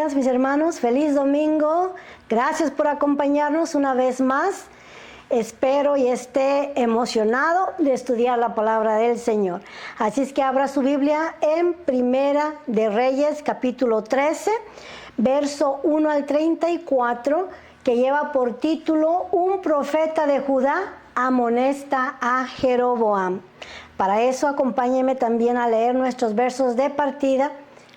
días, mis hermanos. Feliz domingo. Gracias por acompañarnos una vez más. Espero y esté emocionado de estudiar la palabra del Señor. Así es que abra su Biblia en Primera de Reyes, capítulo 13, verso 1 al 34, que lleva por título: Un profeta de Judá amonesta a Jeroboam. Para eso, acompáñeme también a leer nuestros versos de partida,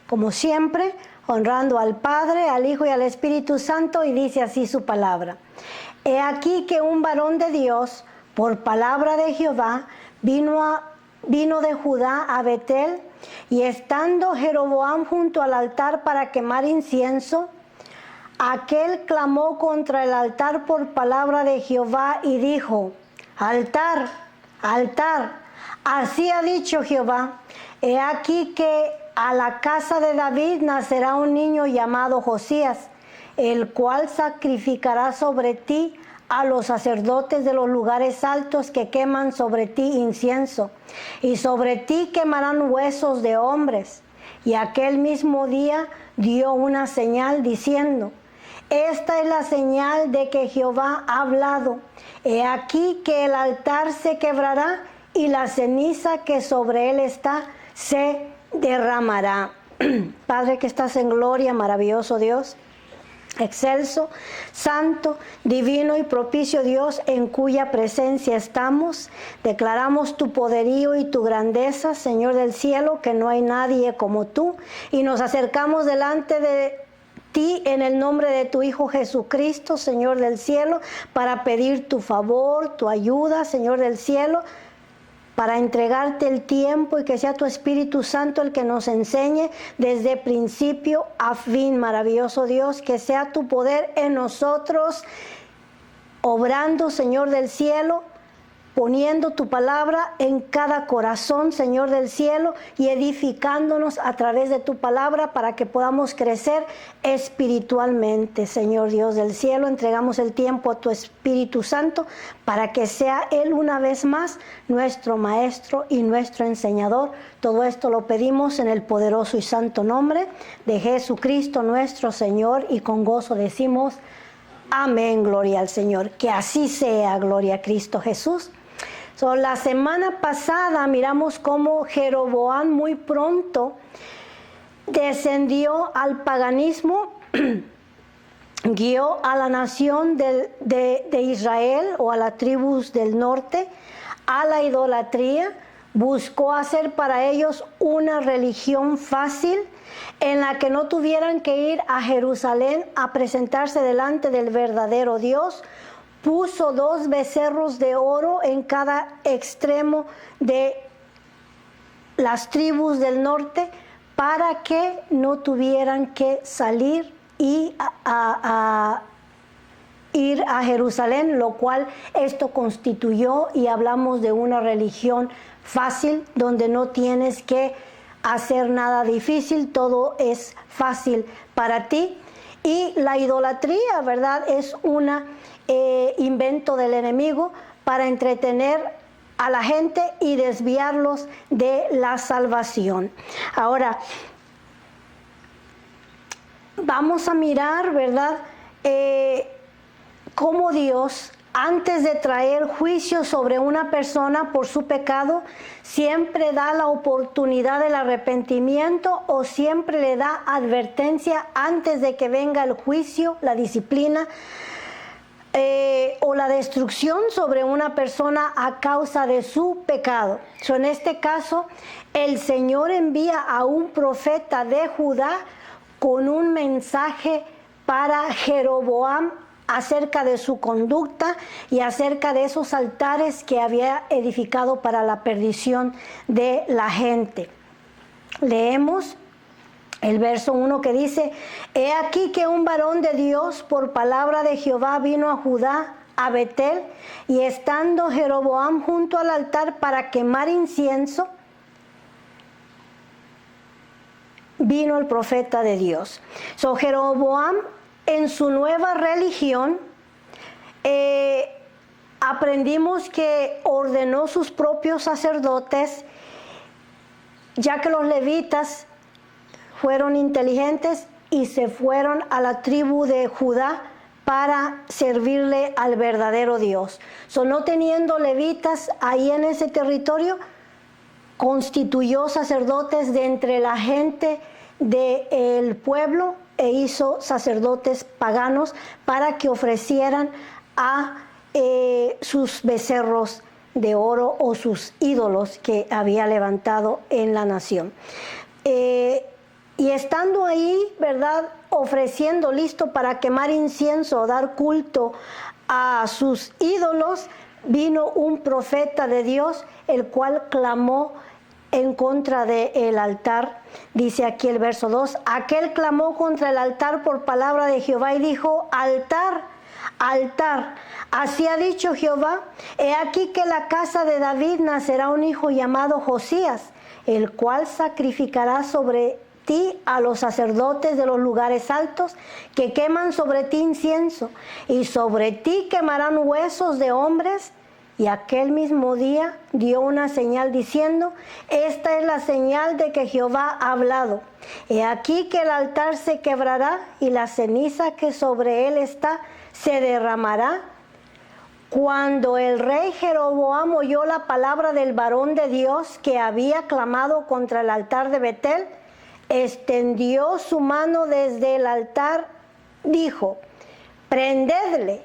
como siempre, honrando al Padre, al Hijo y al Espíritu Santo, y dice así su palabra. He aquí que un varón de Dios, por palabra de Jehová, vino de Judá a Betel, y estando Jeroboam junto al altar para quemar incienso, aquel clamó contra el altar por palabra de Jehová y dijo: altar, altar, así ha dicho Jehová, he aquí que a la casa de David nacerá un niño llamado Josías, el cual sacrificará sobre ti a los sacerdotes de los lugares altos que queman sobre ti incienso, y sobre ti quemarán huesos de hombres. Y aquel mismo día dio una señal diciendo: esta es la señal de que Jehová ha hablado. He aquí que el altar se quebrará y la ceniza que sobre él está se derramará. Padre que estás en gloria, maravilloso Dios, excelso, santo, divino y propicio Dios, en cuya presencia estamos, declaramos tu poderío y tu grandeza, Señor del cielo, que no hay nadie como tú, y nos acercamos delante de ti en el nombre de tu Hijo Jesucristo, Señor del cielo, para pedir tu favor, tu ayuda, Señor del cielo, para entregarte el tiempo y que sea tu Espíritu Santo el que nos enseñe desde principio a fin, maravilloso Dios, que sea tu poder en nosotros, obrando, Señor del cielo, poniendo tu palabra en cada corazón, Señor del cielo, y edificándonos a través de tu palabra para que podamos crecer espiritualmente. Señor Dios del cielo, entregamos el tiempo a tu Espíritu Santo para que sea Él una vez más nuestro Maestro y nuestro enseñador. Todo esto lo pedimos en el poderoso y santo nombre de Jesucristo nuestro Señor, y con gozo decimos amén, gloria al Señor. Que así sea, gloria a Cristo Jesús. La semana pasada miramos cómo Jeroboam muy pronto descendió al paganismo, guió a la nación de Israel o a las tribus del norte a la idolatría, buscó hacer para ellos una religión fácil en la que no tuvieran que ir a Jerusalén a presentarse delante del verdadero Dios. Puso 2 becerros de oro en cada extremo de las tribus del norte para que no tuvieran que salir y ir a Jerusalén, lo cual esto constituyó, y hablamos de una religión fácil, donde no tienes que hacer nada difícil, todo es fácil para ti. Y la idolatría, ¿verdad?, es una invento del enemigo para entretener a la gente y desviarlos de la salvación. Ahora, vamos a mirar, ¿verdad?, cómo Dios, antes de traer juicio sobre una persona por su pecado, siempre da la oportunidad del arrepentimiento, o siempre le da advertencia antes de que venga el juicio, la disciplina o la destrucción sobre una persona a causa de su pecado. En este caso, el Señor envía a un profeta de Judá con un mensaje para Jeroboam acerca de su conducta y acerca de esos altares que había edificado para la perdición de la gente. Leemos el verso 1 que dice: he aquí que un varón de Dios por palabra de Jehová vino a Judá, a Betel, y estando Jeroboam junto al altar para quemar incienso, vino el profeta de Dios. Jeroboam, en su nueva religión, aprendimos que ordenó sus propios sacerdotes, ya que los levitas fueron inteligentes, y se fueron a la tribu de Judá para servirle al verdadero Dios. No teniendo levitas ahí en ese territorio, constituyó sacerdotes de entre la gente del pueblo e hizo sacerdotes paganos para que ofrecieran a sus becerros de oro o sus ídolos que había levantado en la nación. Y estando ahí, ¿verdad?, ofreciendo, listo para quemar incienso, dar culto a sus ídolos, vino un profeta de Dios, el cual clamó en contra del altar. Dice aquí el verso 2, aquel clamó contra el altar por palabra de Jehová y dijo, altar, altar, así ha dicho Jehová, he aquí que la casa de David nacerá un hijo llamado Josías, el cual sacrificará sobre ti a los sacerdotes de los lugares altos que queman sobre ti incienso, y sobre ti quemarán huesos de hombres. Y aquel mismo día dio una señal diciendo, esta es la señal de que Jehová ha hablado. He aquí que el altar se quebrará y la ceniza que sobre él está se derramará. Cuando el rey Jeroboam oyó la palabra del varón de Dios que había clamado contra el altar de Betel, extendió su mano desde el altar, dijo, prendedle.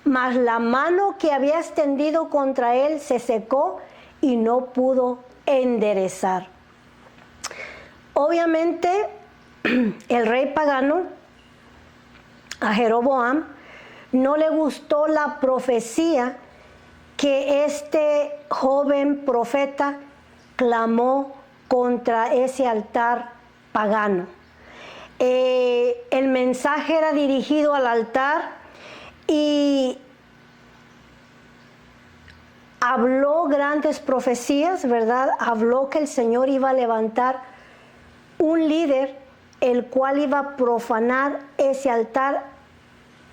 Mas la mano que había extendido contra él se secó y no pudo enderezar. Obviamente, el rey pagano, a Jeroboam, no le gustó la profecía que este joven profeta clamó contra ese altar pagano. El mensaje era dirigido al altar y habló grandes profecías, ¿verdad? Habló que el Señor iba a levantar un líder, el cual iba a profanar ese altar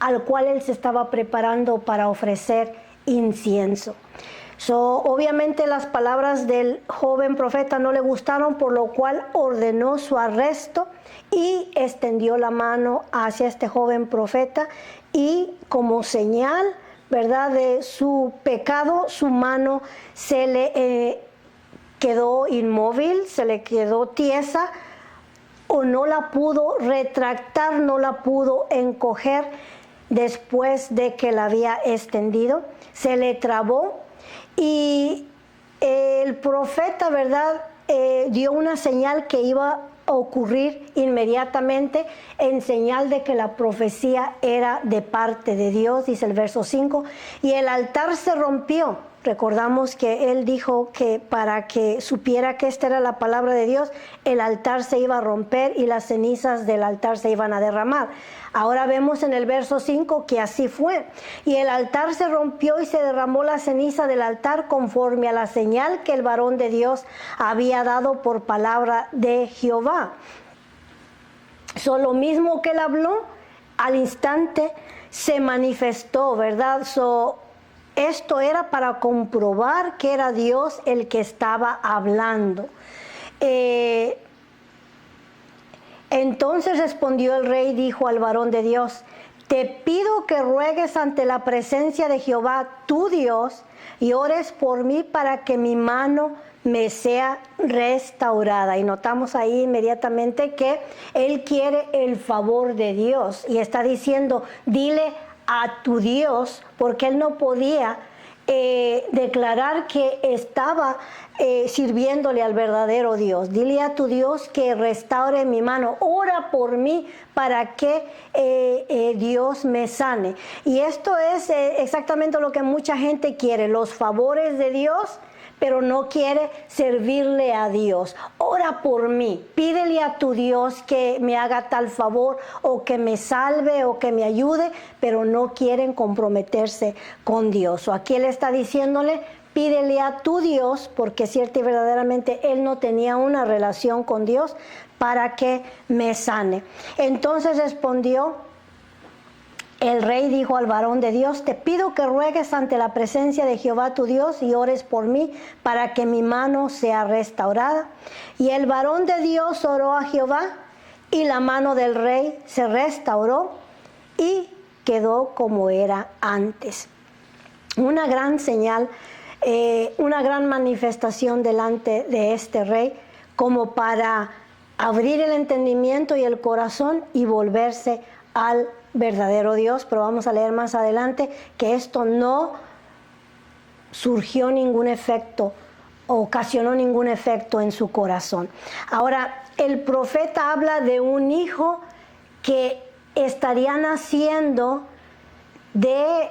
al cual él se estaba preparando para ofrecer incienso. Obviamente las palabras del joven profeta no le gustaron, por lo cual ordenó su arresto y extendió la mano hacia este joven profeta y como señal, ¿verdad?, de su pecado, su mano se le quedó inmóvil, se le quedó tiesa o no la pudo retractar, no la pudo encoger después de que la había extendido, se le trabó. Y el profeta, ¿verdad?, dio una señal que iba a ocurrir inmediatamente, en señal de que la profecía era de parte de Dios, dice el verso 5, y el altar se rompió. Recordamos que él dijo que para que supiera que esta era la palabra de Dios, el altar se iba a romper y las cenizas del altar se iban a derramar. Ahora vemos en el verso 5 que así fue. Y el altar se rompió y se derramó la ceniza del altar conforme a la señal que el varón de Dios había dado por palabra de Jehová. Lo mismo que él habló, al instante se manifestó, ¿verdad? Esto era para comprobar que era Dios el que estaba hablando. Entonces respondió el rey, dijo al varón de Dios, te pido que ruegues ante la presencia de Jehová tu Dios y ores por mí para que mi mano me sea restaurada. Y notamos ahí inmediatamente que él quiere el favor de Dios y está diciendo, dile a tu Dios, porque él no podía declarar que estaba sirviéndole al verdadero Dios. Dile a tu Dios que restaure mi mano, ora por mí para que Dios me sane. Y esto es exactamente lo que mucha gente quiere, los favores de Dios, pero no quiere servirle a Dios. Ora por mí, pídele a tu Dios que me haga tal favor o que me salve o que me ayude, pero no quieren comprometerse con Dios. O aquí él está diciéndole, pídele a tu Dios, porque cierta y verdaderamente él no tenía una relación con Dios, para que me sane. Entonces respondió el rey, dijo al varón de Dios, te pido que ruegues ante la presencia de Jehová tu Dios y ores por mí para que mi mano sea restaurada. Y el varón de Dios oró a Jehová y la mano del rey se restauró y quedó como era antes. Una gran señal, una gran manifestación delante de este rey, como para abrir el entendimiento y el corazón y volverse al verdadero Dios. Pero vamos a leer más adelante que esto no surgió ningún efecto, ocasionó ningún efecto en su corazón. Ahora, el profeta habla de un hijo que estaría naciendo de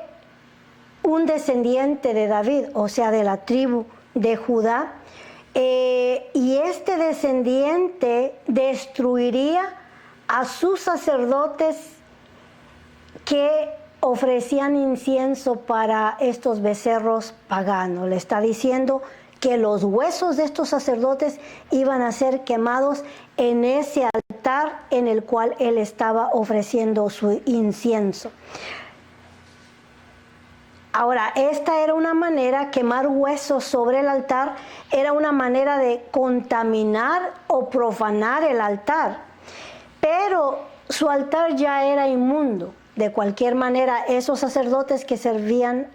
un descendiente de David, o sea, de la tribu de Judá, y este descendiente destruiría a sus sacerdotes que ofrecían incienso para estos becerros paganos. Le está diciendo que los huesos de estos sacerdotes iban a ser quemados en ese altar en el cual él estaba ofreciendo su incienso. Ahora, esta era una manera, quemar huesos sobre el altar, era una manera de contaminar o profanar el altar. Pero su altar ya era inmundo. De cualquier manera, esos sacerdotes que servían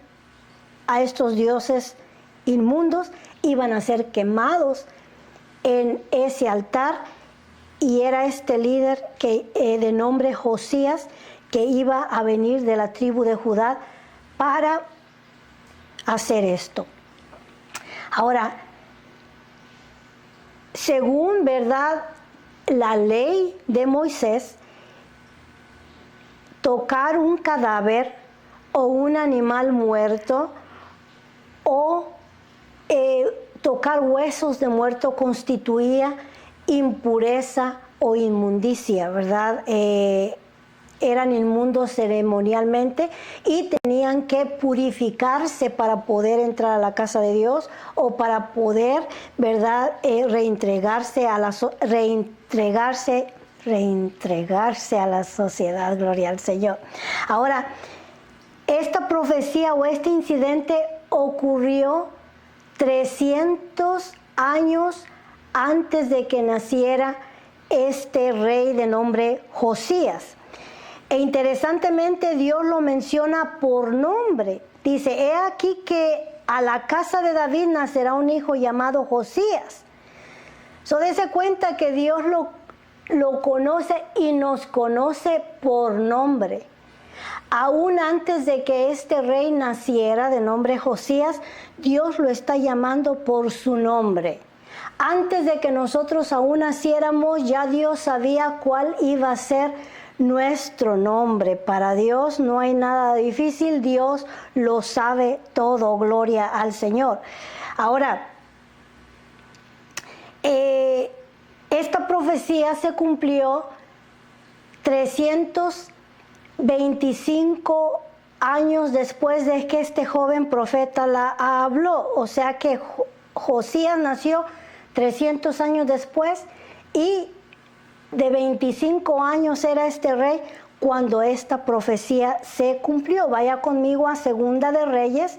a estos dioses inmundos iban a ser quemados en ese altar, y era este líder que, de nombre Josías, que iba a venir de la tribu de Judá para hacer esto. Ahora, según, ¿verdad?, la ley de Moisés, tocar un cadáver o un animal muerto o tocar huesos de muerto constituía impureza o inmundicia, ¿verdad? Eran inmundos ceremonialmente y tenían que purificarse para poder entrar a la casa de Dios o para poder, ¿verdad?, reintegrarse a la sociedad. Gloria al Señor. Ahora, esta profecía o este incidente ocurrió 300 años antes de que naciera este rey de nombre Josías. E interesantemente, Dios lo menciona por nombre. Dice: he aquí que a la casa de David nacerá un hijo llamado Josías. Dese cuenta que Dios lo conoce y nos conoce por nombre. Aún antes de que este rey naciera, de nombre Josías, Dios lo está llamando por su nombre. Antes de que nosotros aún naciéramos, ya Dios sabía cuál iba a ser nuestro nombre. Para Dios no hay nada difícil, Dios lo sabe todo. Gloria al Señor. Ahora, esta profecía se cumplió 325 años después de que este joven profeta la habló. O sea que Josías nació 300 años después, y de 25 años era este rey cuando esta profecía se cumplió. Vaya conmigo a Segunda de Reyes,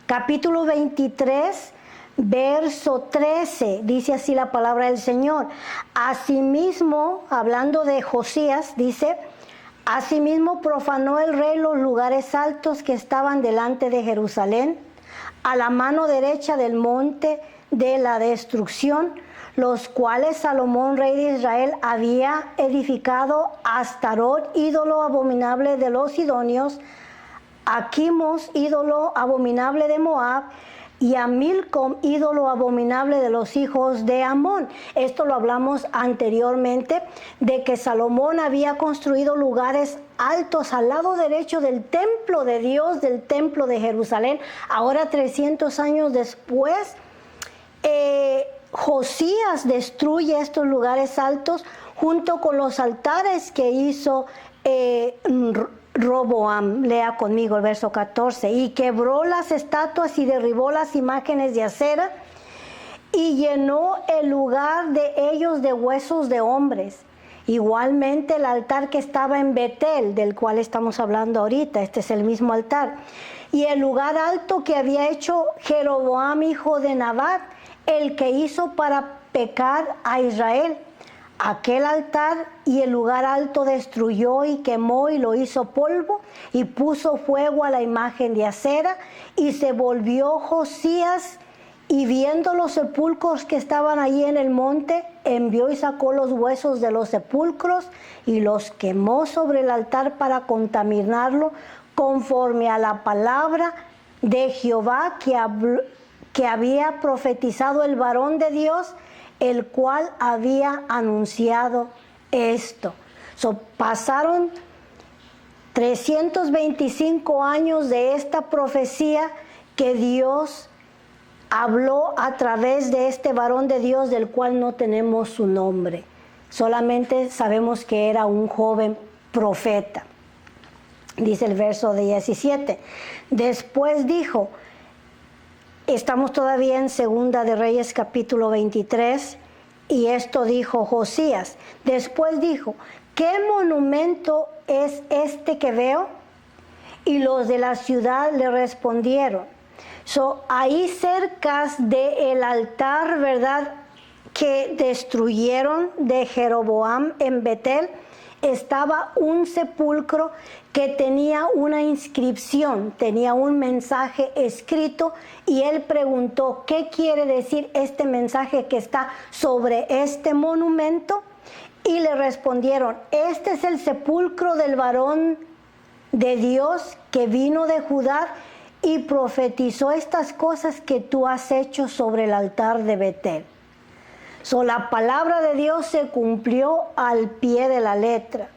capítulo 23, verso 13. Dice así la palabra del Señor: asimismo, hablando de Josías, dice: asimismo profanó el rey los lugares altos que estaban delante de Jerusalén, a la mano derecha del monte de la destrucción, los cuales Salomón, rey de Israel, había edificado a Astarot, ídolo abominable de los sidonios, a Quimos, ídolo abominable de Moab, y a Milcom, ídolo abominable de los hijos de Amón. Esto lo hablamos anteriormente, de que Salomón había construido lugares altos al lado derecho del templo de Dios, del templo de Jerusalén. Ahora, 300 años después, Josías destruye estos lugares altos junto con los altares que hizo Roboam. Lea conmigo el verso 14. Y quebró las estatuas y derribó las imágenes de acera y llenó el lugar de ellos de huesos de hombres. Igualmente el altar que estaba en Betel, del cual estamos hablando ahorita, este es el mismo altar, y el lugar alto que había hecho Jeroboam, hijo de Nabat, el que hizo para pecar a Israel. aquel altar y el lugar alto destruyó y quemó y lo hizo polvo y puso fuego a la imagen de acera, y se volvió Josías y viendo los sepulcros que estaban allí en el monte, envió y sacó los huesos de los sepulcros y los quemó sobre el altar para contaminarlo, conforme a la palabra de Jehová que había profetizado el varón de Dios, el cual había anunciado esto. Pasaron 325 años de esta profecía que Dios habló a través de este varón de Dios, del cual no tenemos su nombre. Solamente sabemos que era un joven profeta. Dice el verso 17. Después dijo, estamos todavía en Segunda de Reyes capítulo 23, y esto dijo Josías. Después dijo, ¿qué monumento es este que veo? Y los de la ciudad le respondieron. Ahí cerca del altar, ¿verdad?, que destruyeron de Jeroboam en Betel, estaba un sepulcro que tenía una inscripción, tenía un mensaje escrito, y él preguntó, ¿qué quiere decir este mensaje que está sobre este monumento? Y le respondieron, este es el sepulcro del varón de Dios que vino de Judá y profetizó estas cosas que tú has hecho sobre el altar de Betel. La palabra de Dios se cumplió al pie de la letra.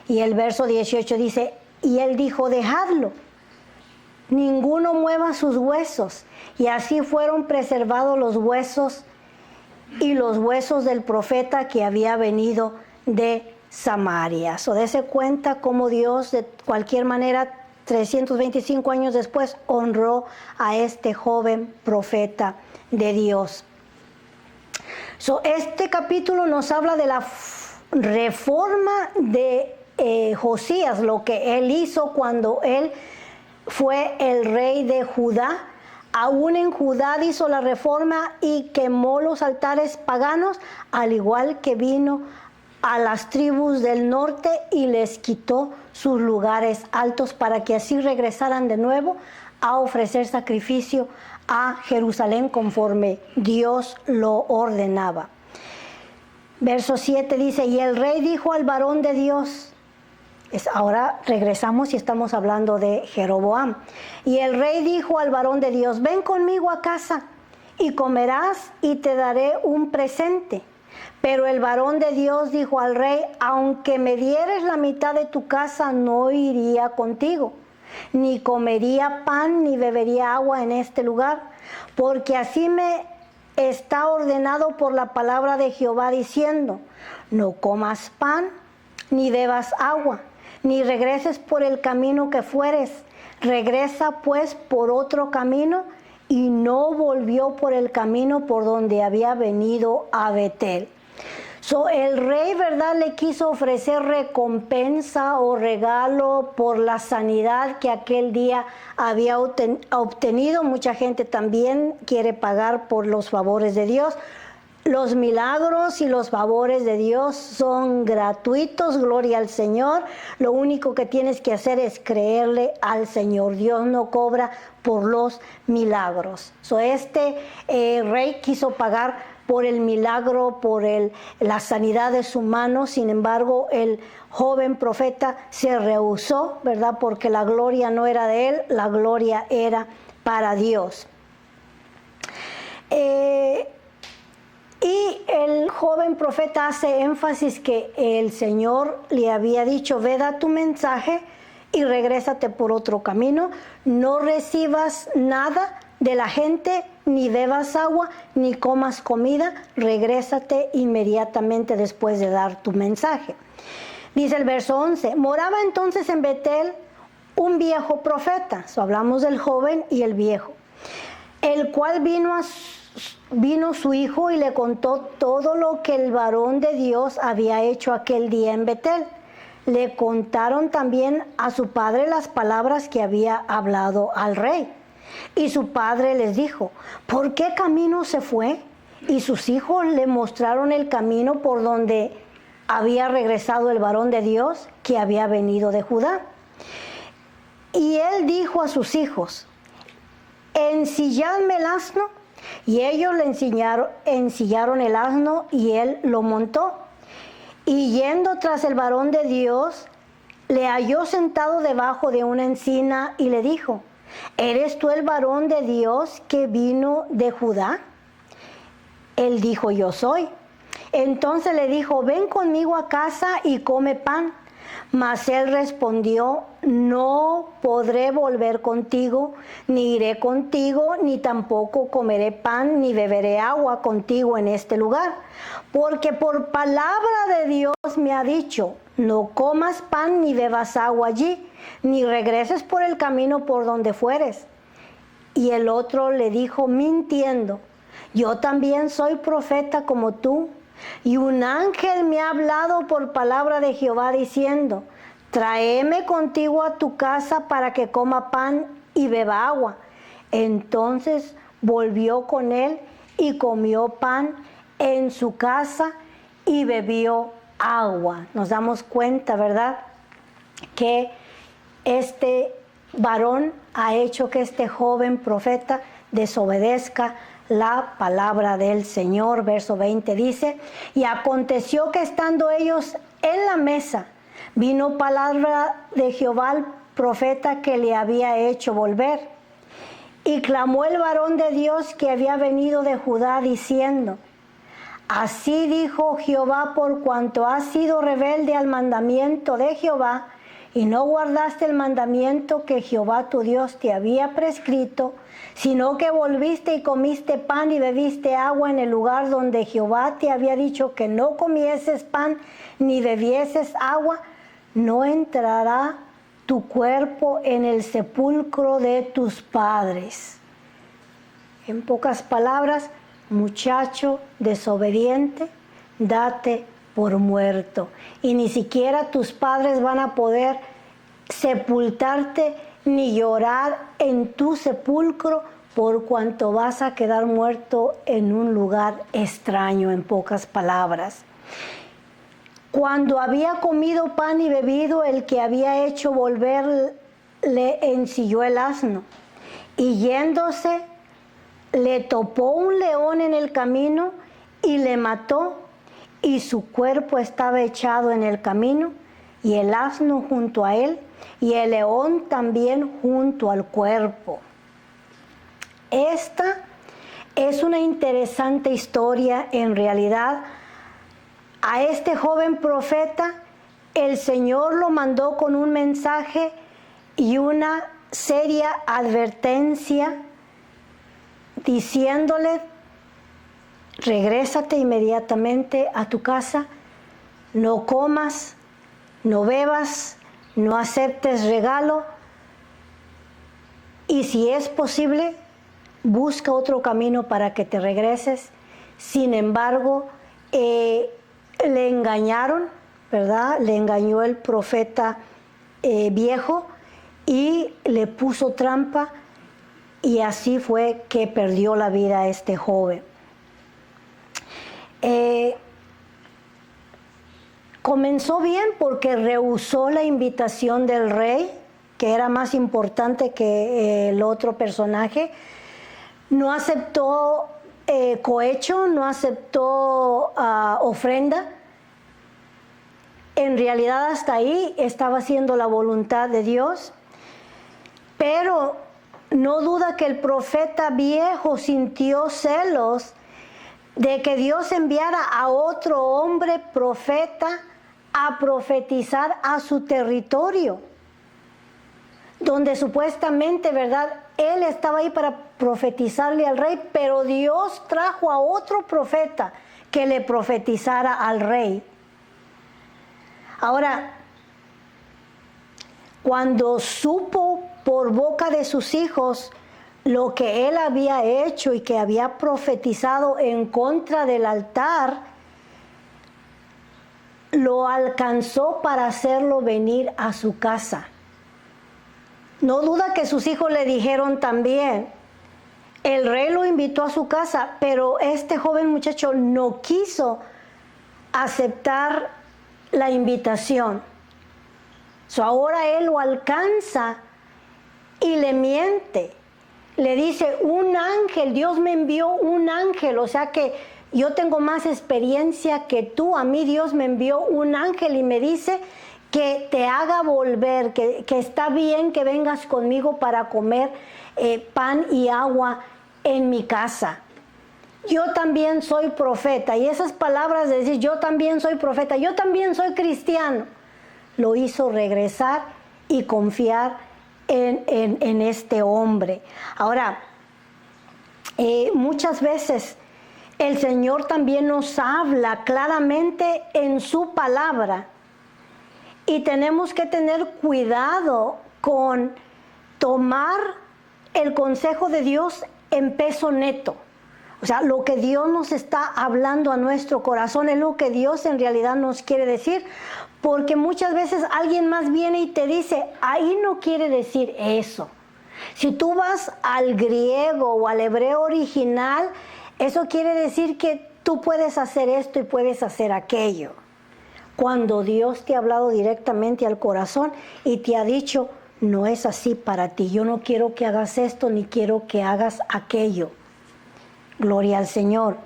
Y el verso 18 dice, y él dijo, dejadlo, ninguno mueva sus huesos. Y así fueron preservados los huesos y los huesos del profeta que había venido de Samaria. Dese cuenta cómo Dios, de cualquier manera, 325 años después, honró a este joven profeta de Dios. Este capítulo nos habla de la reforma de Josías, lo que él hizo cuando él fue el rey de Judá. Aún en Judá hizo la reforma y quemó los altares paganos, al igual que vino a las tribus del norte y les quitó sus lugares altos para que así regresaran de nuevo a ofrecer sacrificio a Jerusalén conforme Dios lo ordenaba. Verso 7 dice, y el rey dijo al varón de Dios, ahora regresamos y estamos hablando de Jeroboam. Y el rey dijo al varón de Dios, ven conmigo a casa y comerás y te daré un presente. Pero el varón de Dios dijo al rey, aunque me dieres la mitad de tu casa, no iría contigo, ni comería pan ni bebería agua en este lugar, porque así me está ordenado por la palabra de Jehová diciendo, no comas pan ni bebas agua, ni regreses por el camino que fueres. Regresa pues por otro camino. Y no volvió por el camino por donde había venido a Betel. El rey, ¿verdad?, le quiso ofrecer recompensa o regalo por la sanidad que aquel día había obtenido. Mucha gente también quiere pagar por los favores de Dios. Los milagros y los favores de Dios son gratuitos, gloria al Señor. Lo único que tienes que hacer es creerle al Señor. Dios no cobra por los milagros. Este rey quiso pagar por el milagro, por la sanidad de su mano. Sin embargo, el joven profeta se rehusó, ¿verdad? Porque la gloria no era de él, la gloria era para Dios. Y el joven profeta hace énfasis que el Señor le había dicho, ve, da tu mensaje y regrésate por otro camino. No recibas nada de la gente, ni bebas agua, ni comas comida. Regrésate inmediatamente después de dar tu mensaje. Dice el verso 11, moraba entonces en Betel un viejo profeta. Hablamos del joven y el viejo, el cual vino su hijo y le contó todo lo que el varón de Dios había hecho aquel día en Betel. Le contaron también a su padre las palabras que había hablado al rey. Y su padre les dijo, ¿por qué camino se fue? y sus hijos le mostraron el camino por donde había regresado el varón de Dios que había venido de Judá. Y él dijo a sus hijos: ensilladme el asno. Y ellos le ensillaron el asno y él lo montó. Y yendo tras el varón de Dios, le halló sentado debajo de una encina y le dijo: ¿eres tú el varón de Dios que vino de Judá? Él dijo: yo soy. Entonces le dijo: ven conmigo a casa y come pan. Mas él respondió: no podré volver contigo, ni iré contigo, ni tampoco comeré pan, ni beberé agua contigo en este lugar. Porque por palabra de Dios me ha dicho: no comas pan ni bebas agua allí, ni regreses por el camino por donde fueres. Y el otro le dijo, mintiendo: yo también soy profeta como tú. Y un ángel me ha hablado por palabra de Jehová diciendo: tráeme contigo a tu casa para que coma pan y beba agua. Entonces volvió con él y comió pan en su casa y bebió agua. Nos damos cuenta, ¿verdad?, que este varón ha hecho que este joven profeta desobedezca la palabra del Señor. Verso 20 dice: y aconteció que estando ellos en la mesa, vino palabra de Jehová al profeta que le había hecho volver. Y clamó el varón de Dios que había venido de Judá, diciendo: así dijo Jehová, por cuanto has sido rebelde al mandamiento de Jehová, y no guardaste el mandamiento que Jehová tu Dios te había prescrito, sino que volviste y comiste pan y bebiste agua en el lugar donde Jehová te había dicho que no comieses pan ni bebieses agua, no entrará tu cuerpo en el sepulcro de tus padres. En pocas palabras, muchacho desobediente, date por muerto. Y ni siquiera tus padres van a poder sepultarte ni llorar en tu sepulcro, por cuanto vas a quedar muerto en un lugar extraño. En pocas palabras, cuando había comido pan y bebido, el que había hecho volver le ensilló el asno, y yéndose le topó un león en el camino y le mató, y su cuerpo estaba echado en el camino, y el asno junto a él, y el león también junto al cuerpo. Esta es una interesante historia. En realidad, a este joven profeta, el Señor lo mandó con un mensaje y una seria advertencia, diciéndole: regrésate inmediatamente a tu casa, no comas, no bebas, no aceptes regalo, y si es posible, busca otro camino para que te regreses. Sin embargo, le engañaron, ¿verdad? Le engañó el profeta viejo y le puso trampa, y así fue que perdió la vida este joven. Comenzó bien porque rehusó la invitación del rey, que era más importante que el otro personaje. No aceptó cohecho, no aceptó ofrenda. En realidad, hasta ahí estaba haciendo la voluntad de Dios. Pero no duda que el profeta viejo sintió celos de que Dios enviara a otro hombre profeta a profetizar a su territorio, donde supuestamente, ¿verdad?, él estaba ahí para profetizarle al rey, pero Dios trajo a otro profeta que le profetizara al rey. Ahora, cuando supo por boca de sus hijos lo que él había hecho y que había profetizado en contra del altar, lo alcanzó para hacerlo venir a su casa. No duda que sus hijos le dijeron también: el rey lo invitó a su casa, pero este joven muchacho no quiso aceptar la invitación. Ahora él lo alcanza y le miente. Le dice, un ángel, Dios me envió un ángel, o sea que yo tengo más experiencia que tú. A mí Dios me envió un ángel y me dice que te haga volver, que está bien que vengas conmigo para comer pan y agua en mi casa. Yo también soy profeta. Y esas palabras de decir, yo también soy profeta, yo también soy cristiano, lo hizo regresar y confiar en este hombre. Ahora, muchas veces el Señor también nos habla claramente en su palabra y tenemos que tener cuidado con tomar el consejo de Dios en peso neto. O sea, lo que Dios nos está hablando a nuestro corazón es lo que Dios en realidad nos quiere decir, porque muchas veces alguien más viene y te dice, ahí no quiere decir eso. Si tú vas al griego o al hebreo original, eso quiere decir que tú puedes hacer esto y puedes hacer aquello. Cuando Dios te ha hablado directamente al corazón y te ha dicho, no es así para ti, yo no quiero que hagas esto ni quiero que hagas aquello. Gloria al Señor.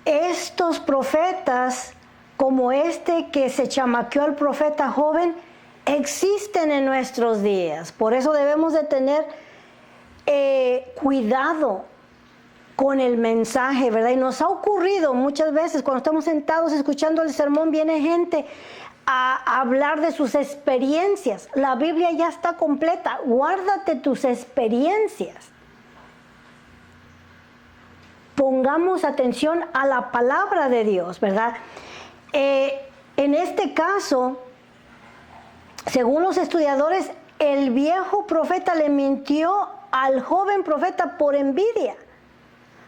Estos profetas, como este que se chamaqueó al profeta joven, existen en nuestros días. Por eso debemos de tener cuidado con el mensaje, ¿verdad? Y nos ha ocurrido muchas veces cuando estamos sentados escuchando el sermón, viene gente a hablar de sus experiencias. La Biblia ya está completa. Guárdate tus experiencias. Pongamos atención a la palabra de Dios, ¿verdad? En este caso, según los estudiadores, el viejo profeta le mintió al joven profeta por envidia,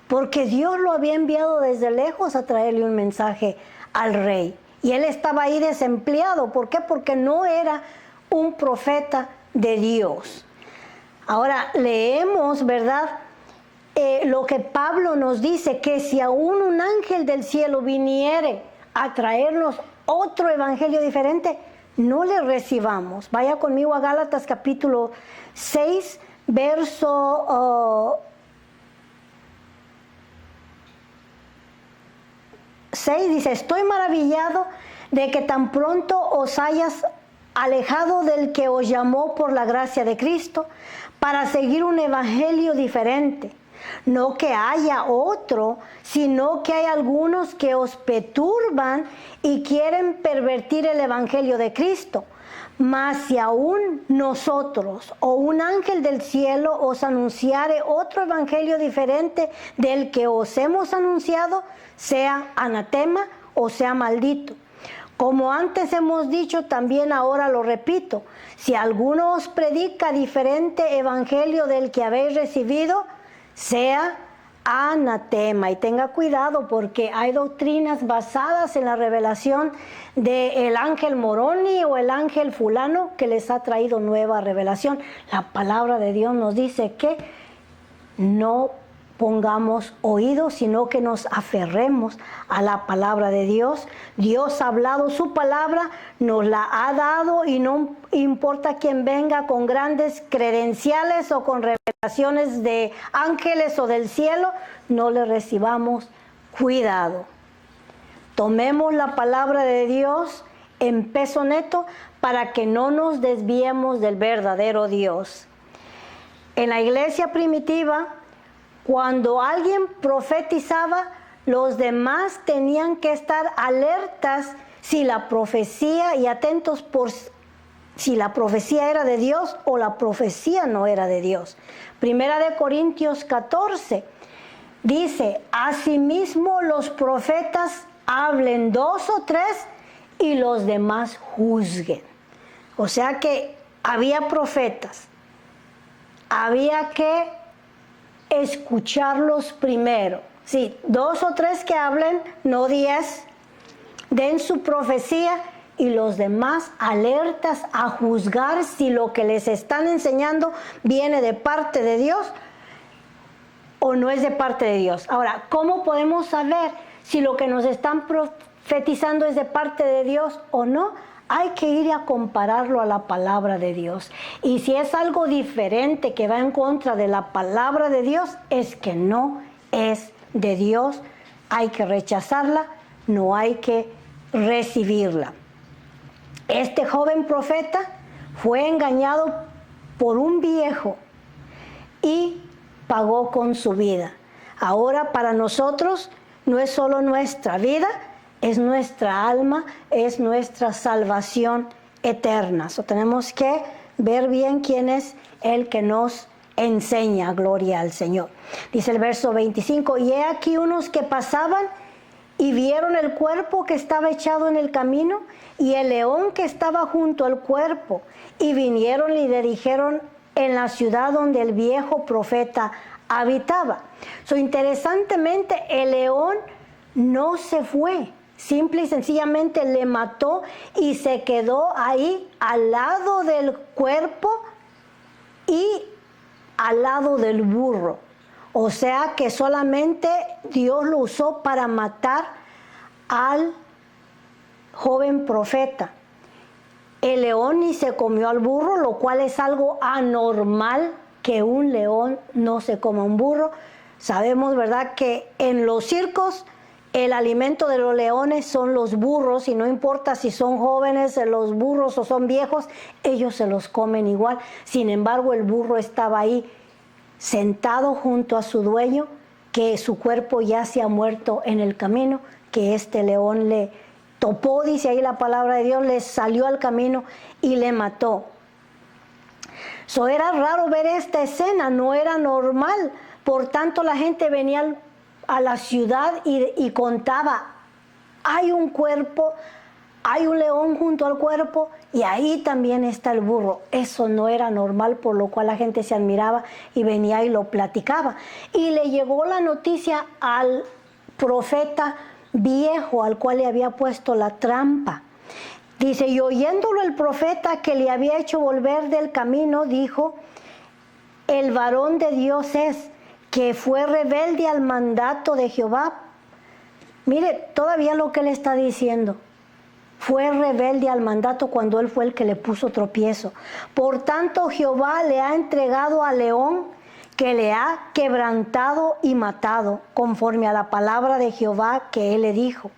porque Dios lo había enviado desde lejos a traerle un mensaje al rey. Y él estaba ahí desempleado. ¿Por qué? Porque no era un profeta de Dios. Ahora leemos, ¿verdad? Lo que Pablo nos dice, que si aún un ángel del cielo viniere a traernos otro evangelio diferente, no le recibamos. Vaya conmigo a Gálatas capítulo 6, verso 6, dice, estoy maravillado de que tan pronto os hayas alejado del que os llamó por la gracia de Cristo para seguir un evangelio diferente. No que haya otro, sino que hay algunos que os perturban y quieren pervertir el evangelio de Cristo. Mas si aún nosotros o un ángel del cielo os anunciare otro evangelio diferente del que os hemos anunciado, sea anatema o sea maldito. Como antes hemos dicho, también ahora lo repito, si alguno os predica diferente evangelio del que habéis recibido, sea anatema. Y tenga cuidado, porque hay doctrinas basadas en la revelación del ángel Moroni o el ángel fulano que les ha traído nueva revelación. La palabra de Dios nos dice que no pongamos oídos, sino que nos aferremos a la palabra de Dios. Dios ha hablado su palabra, nos la ha dado, y no importa quién venga con grandes credenciales o con revelaciones de ángeles o del cielo, no le recibamos. Cuidado. Tomemos la palabra de Dios en peso neto para que no nos desviemos del verdadero Dios. En la iglesia primitiva, cuando alguien profetizaba, los demás tenían que estar alertas si la profecía y atentos por si la profecía era de Dios o la profecía no era de Dios. Primera de Corintios 14 dice, asimismo los profetas hablen 2 o 3 y los demás juzguen. O sea que había profetas, había que escucharlos primero. Sí, 2 o 3 que hablen, no 10, den su profecía y los demás alertas a juzgar si lo que les están enseñando viene de parte de Dios o no es de parte de Dios. Ahora, ¿cómo podemos saber si lo que nos están profetizando es de parte de Dios o no? Hay que ir a compararlo a la palabra de Dios. Y si es algo diferente que va en contra de la palabra de Dios, es que no es de Dios. Hay que rechazarla, no hay que recibirla. Este joven profeta fue engañado por un viejo y pagó con su vida. Ahora para nosotros no es solo nuestra vida, es nuestra alma, es nuestra salvación eterna. So, tenemos que ver bien quién es el que nos enseña. Gloria al Señor. Dice el verso 25, y he aquí unos que pasaban y vieron el cuerpo que estaba echado en el camino y el león que estaba junto al cuerpo, y vinieron y le dijeron en la ciudad donde el viejo profeta habitaba. So, interesantemente, el león no se fue. Simple y sencillamente le mató y se quedó ahí al lado del cuerpo y al lado del burro. O sea que solamente Dios lo usó para matar al joven profeta. El león ni se comió al burro, lo cual es algo anormal que un león no se coma un burro. Sabemos, ¿verdad?, que en los circos el alimento de los leones son los burros, y no importa si son jóvenes los burros o son viejos, ellos se los comen igual. Sin embargo, el burro estaba ahí sentado junto a su dueño, que su cuerpo ya se ha muerto en el camino, que este león le topó, dice ahí la palabra de Dios, le salió al camino y le mató. So, era raro ver esta escena, no era normal. Por tanto, la gente venía a la ciudad y contaba, hay un cuerpo, hay un león junto al cuerpo y ahí también está el burro. Eso no era normal, por lo cual la gente se admiraba y venía y lo platicaba. Y le llegó la noticia al profeta viejo, al cual le había puesto la trampa. Dice, y oyéndolo el profeta que le había hecho volver del camino, dijo, el varón de Dios es, que fue rebelde al mandato de Jehová. Mire, todavía lo que él está diciendo. Fue rebelde al mandato cuando él fue el que le puso tropiezo. Por tanto, Jehová le ha entregado al león, que le ha quebrantado y matado, conforme a la palabra de Jehová que él le dijo.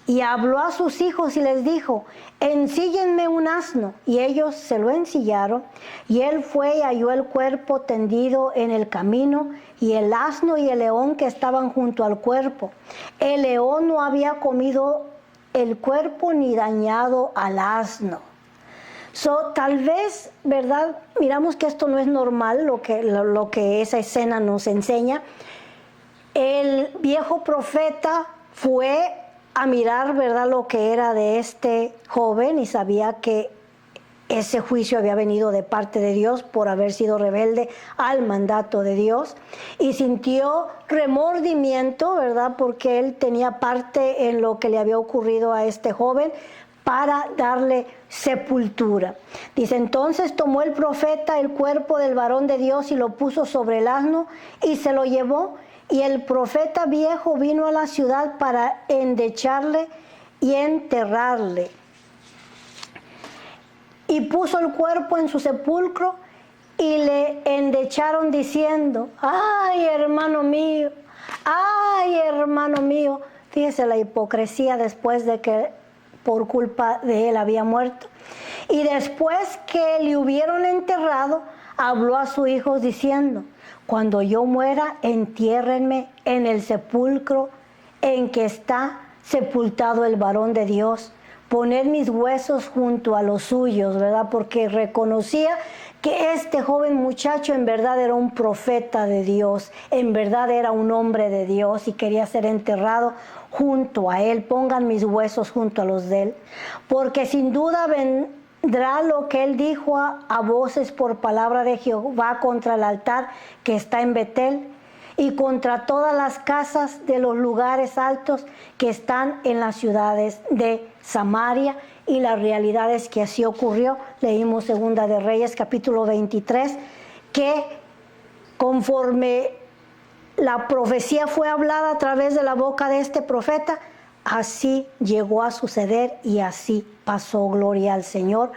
Y habló a sus hijos y les dijo, ensíllenme un asno. Y ellos se lo ensillaron. Y él fue y halló el cuerpo tendido en el camino, y el asno y el león que estaban junto al cuerpo. El león no había comido el cuerpo ni dañado al asno. So, tal vez, ¿verdad? Miramos que esto no es normal, lo que esa escena nos enseña. El viejo profeta fue a mirar, ¿verdad?, lo que era de este joven, y sabía que ese juicio había venido de parte de Dios por haber sido rebelde al mandato de Dios, y sintió remordimiento, ¿verdad?, porque él tenía parte en lo que le había ocurrido a este joven, para darle sepultura. Dice, entonces tomó el profeta el cuerpo del varón de Dios y lo puso sobre el asno y se lo llevó. Y el profeta viejo vino a la ciudad para endecharle y enterrarle. Y puso el cuerpo en su sepulcro y le endecharon diciendo, ¡ay, hermano mío! ¡Ay, hermano mío! Fíjese la hipocresía después de que por culpa de él había muerto. Y después que le hubieron enterrado, habló a sus hijos diciendo, cuando yo muera, entiérrenme en el sepulcro en que está sepultado el varón de Dios. Poned mis huesos junto a los suyos, ¿verdad? Porque reconocía que este joven muchacho en verdad era un profeta de Dios, en verdad era un hombre de Dios y quería ser enterrado junto a él. Pongan mis huesos junto a los de él, porque sin duda vendrá lo que él dijo a voces por palabra de Jehová contra el altar que está en Betel. y contra todas las casas de los lugares altos que están en las ciudades de Samaria. Y la realidad es que así ocurrió. Leímos Segunda de Reyes capítulo 23, que conforme la profecía fue hablada a través de la boca de este profeta, así llegó a suceder y así pasó. Gloria al Señor.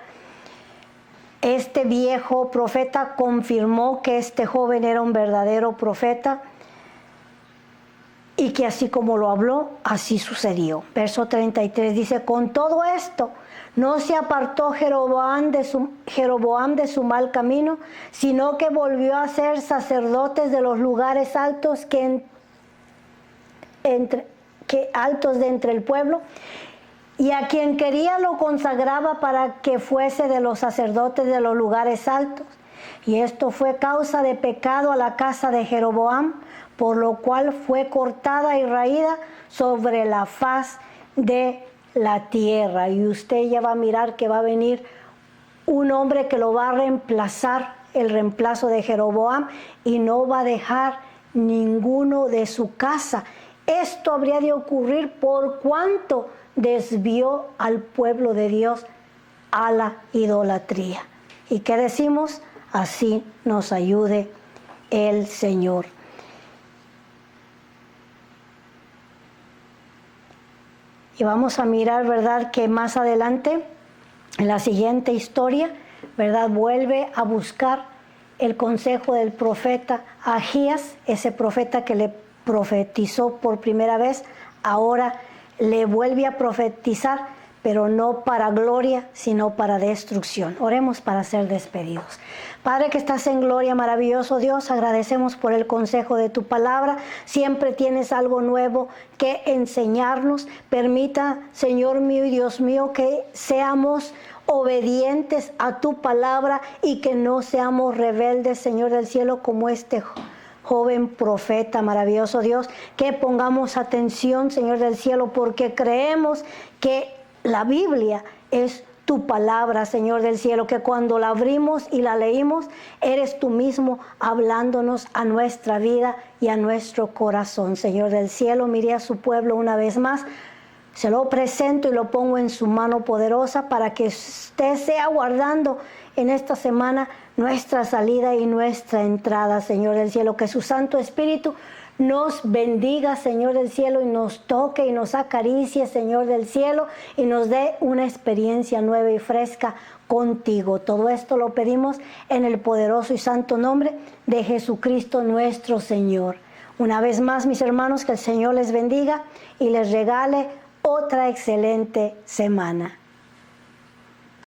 Este viejo profeta confirmó que este joven era un verdadero profeta y que así como lo habló, así sucedió. Verso 33 dice: con todo esto no se apartó Jeroboam de su mal camino, sino que volvió a ser sacerdotes de los lugares altos altos de entre el pueblo, y a quien quería lo consagraba para que fuese de los sacerdotes de los lugares altos. Y esto fue causa de pecado a la casa de Jeroboam, por lo cual fue cortada y raída sobre la faz de la tierra. Y usted ya va a mirar que va a venir un hombre que lo va a reemplazar, el reemplazo de Jeroboam, y no va a dejar ninguno de su casa. Esto habría de ocurrir por cuanto desvió al pueblo de Dios a la idolatría. ¿Y qué decimos? Así nos ayude el Señor. Y vamos a mirar, ¿verdad?, que más adelante, en la siguiente historia, ¿verdad?, vuelve a buscar el consejo del profeta Ahías, ese profeta que le profetizó por primera vez. Ahora le vuelve a profetizar, pero no para gloria, sino para destrucción. Oremos para ser despedidos. Padre que estás en gloria, maravilloso Dios, agradecemos por el consejo de tu palabra. Siempre tienes algo nuevo que enseñarnos. Permita, Señor mío y Dios mío, que seamos obedientes a tu palabra y que no seamos rebeldes, Señor del cielo, como este joven profeta, maravilloso Dios, que pongamos atención, Señor del cielo, porque creemos que la Biblia es tu palabra, Señor del cielo, que cuando la abrimos y la leímos, eres tú mismo hablándonos a nuestra vida y a nuestro corazón. Señor del cielo, mire a su pueblo una vez más. Se lo presento y lo pongo en su mano poderosa para que usted sea guardando en esta semana nuestra salida y nuestra entrada, Señor del cielo. Que su Santo Espíritu nos bendiga, Señor del cielo, y nos toque y nos acaricie, Señor del cielo, y nos dé una experiencia nueva y fresca contigo. Todo esto lo pedimos en el poderoso y santo nombre de Jesucristo nuestro Señor. Una vez más, mis hermanos, que el Señor les bendiga y les regale otra excelente semana.